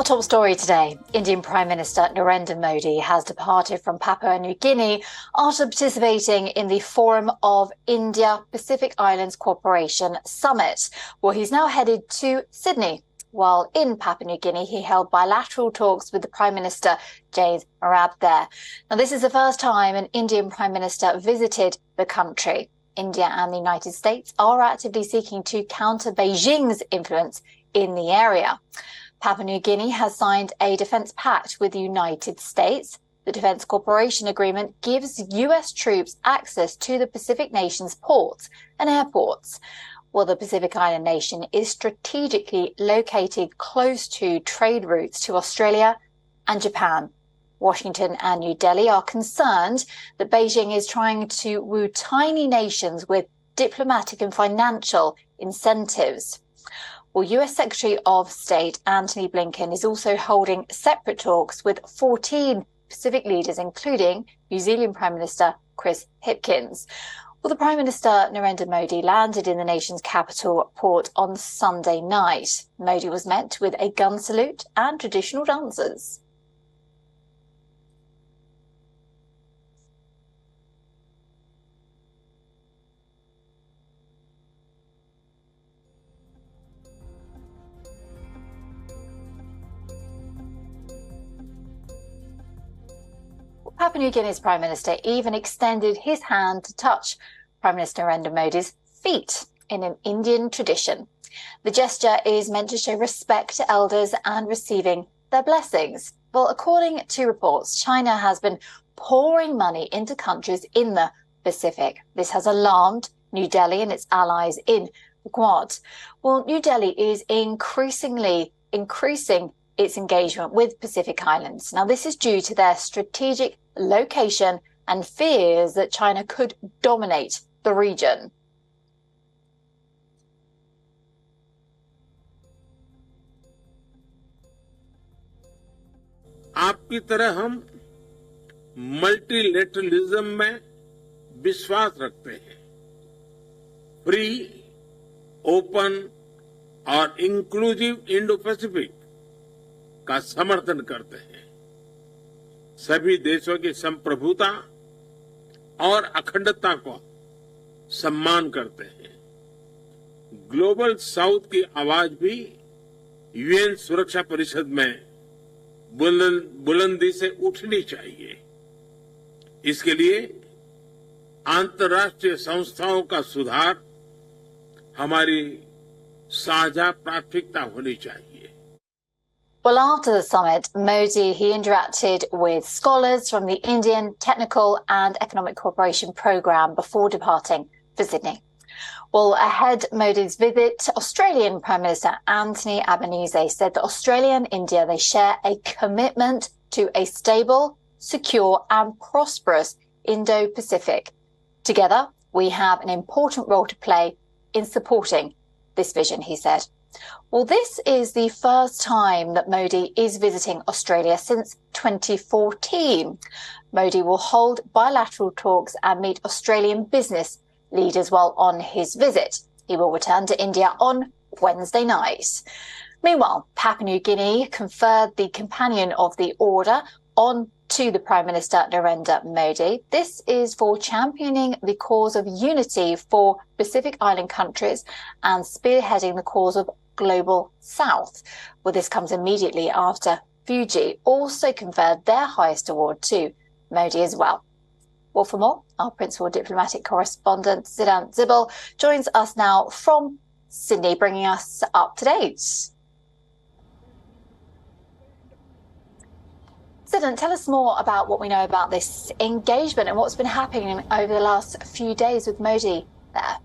Our top story today, Indian Prime Minister Narendra Modi has departed from Papua New Guinea after participating in the Forum of India-Pacific Islands Cooperation Summit, where he's now headed to Sydney. While in Papua New Guinea, he held bilateral talks with the Prime Minister, Jade Marab, there. Now, this is the first time an Indian Prime Minister visited the country. India and the United States are actively seeking to counter Beijing's influence in the area. Papua New Guinea has signed a defence pact with the United States. The Defence Cooperation Agreement gives US troops access to the Pacific nation's ports and airports. Well, the Pacific Island nation is strategically located close to trade routes to Australia and Japan. Washington and New Delhi are concerned that Beijing is trying to woo tiny nations with diplomatic and financial incentives. Well, US Secretary of State Anthony Blinken is also holding separate talks with 14 Pacific leaders, including New Zealand Prime Minister Chris Hipkins. Well, the Prime Minister Narendra Modi landed in the nation's capital port on Sunday night. Modi was met with a gun salute and traditional dances. Papua New Guinea's Prime Minister even extended his hand to touch Prime Minister Narendra Modi's feet in an Indian tradition. The gesture is meant to show respect to elders and receiving their blessings. Well, according to reports, China has been pouring money into countries in the Pacific. This has alarmed New Delhi and its allies in the Quad. Well, New Delhi is increasing its engagement with Pacific Islands. Now, this is due to their strategic location and fears that China could dominate the region. आपकी तरह हम multilateralism में विश्वास रखते हैं, free, open और inclusive Indo Pacific का समर्थन करते हैं। सभी देशों की संप्रभुता और अखंडता को सम्मान करते हैं। ग्लोबल साउथ की आवाज भी यूएन सुरक्षा परिषद में बुलंदी से उठनी चाहिए। इसके लिए अंतर्राष्ट्रीय संस्थाओं का सुधार हमारी साझा प्राथमिकता होनी चाहिए। Well, after the summit, Modi, he interacted with scholars from the Indian Technical and Economic Cooperation Programme before departing for Sydney. Well, ahead Modi's visit, Australian Prime Minister Anthony Albanese said that Australia and India, they share a commitment to a stable, secure and prosperous Indo-Pacific. Together, we have an important role to play in supporting this vision, he said. Well, this is the first time that Modi is visiting Australia since 2014. Modi will hold bilateral talks and meet Australian business leaders while on his visit. He will return to India on Wednesday night. Meanwhile, Papua New Guinea conferred the Companion of the Order on to the Prime Minister Narendra Modi. This is for championing the cause of unity for Pacific Island countries and spearheading the cause of Global South. Well, this comes immediately after Fiji also conferred their highest award to Modi as well. Well, for more, our principal diplomatic correspondent, Siddhant Zibal, joins us now from Sydney, bringing us up to date. Siddhant, tell us more about what we know about this engagement and what's been happening over the last few days with Modi there.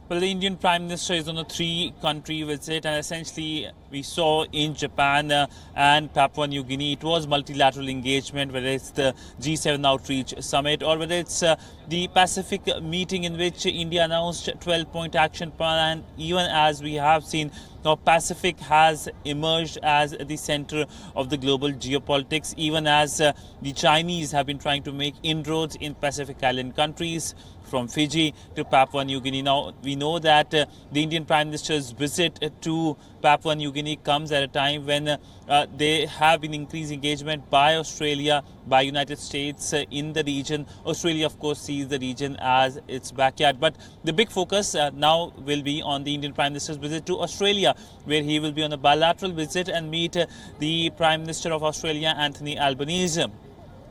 Well, the Indian Prime Minister is on a three-country visit, and essentially we saw in Japan and Papua New Guinea, it was multilateral engagement, whether it's the G7 Outreach Summit or whether it's the Pacific meeting in which India announced 12-point action plan, and even as we have seen, now Pacific has emerged as the center of the global geopolitics, even as the Chinese have been trying to make inroads in Pacific Island countries, from Fiji to Papua New Guinea. Now, we we know that the Indian Prime Minister's visit to Papua New Guinea comes at a time when there have been increased engagement by Australia, by United States in the region. Australia, of course, sees the region as its backyard. But the big focus now will be on the Indian Prime Minister's visit to Australia, where he will be on a bilateral visit and meet the Prime Minister of Australia, Anthony Albanese.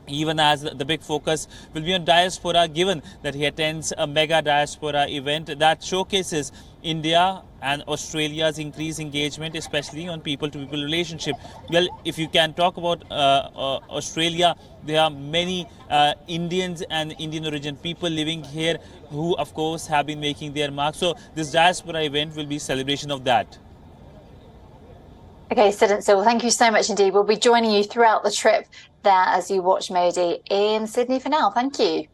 Even as the big focus will be on diaspora, given that he attends a mega diaspora event that showcases India and Australia's increased engagement, especially on people-to-people relationship. Well, if you can talk about Australia, there are many Indians and Indian origin people living here who, of course, have been making their mark. So this diaspora event will be a celebration of that. Okay, Sid and Sil, thank you so much indeed. We'll be joining you throughout the trip there as you watch Modi in Sydney for now. Thank you.